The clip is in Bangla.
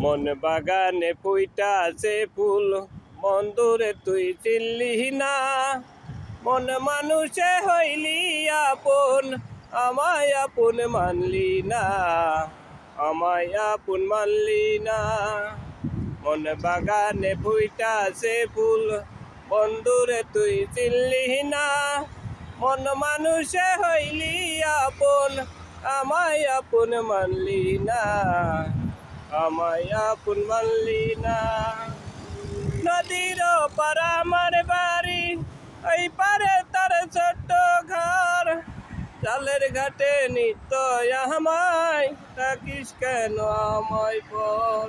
মন বাগানে ফুইটা আছে ফুল, বন্ধুরে তুই চিনলি না। মন মানুষে হইলি আপন, আমায় আপন মানলি না, আমায় আপন মানলি না। মন বাগানে ফুইটা আছে ফুল, বন্ধুরে তুই চিনলি না। মন মানুষে হইলি আপন, আমায় আপন মানলি না, আমায় আপন মানলি না। নদীর পার আমার বাড়ি, ওই পারে তার ছোট্ট ঘর। জালের ঘাটে নিত্য আমায়, থাকিস কেন আমায় পর।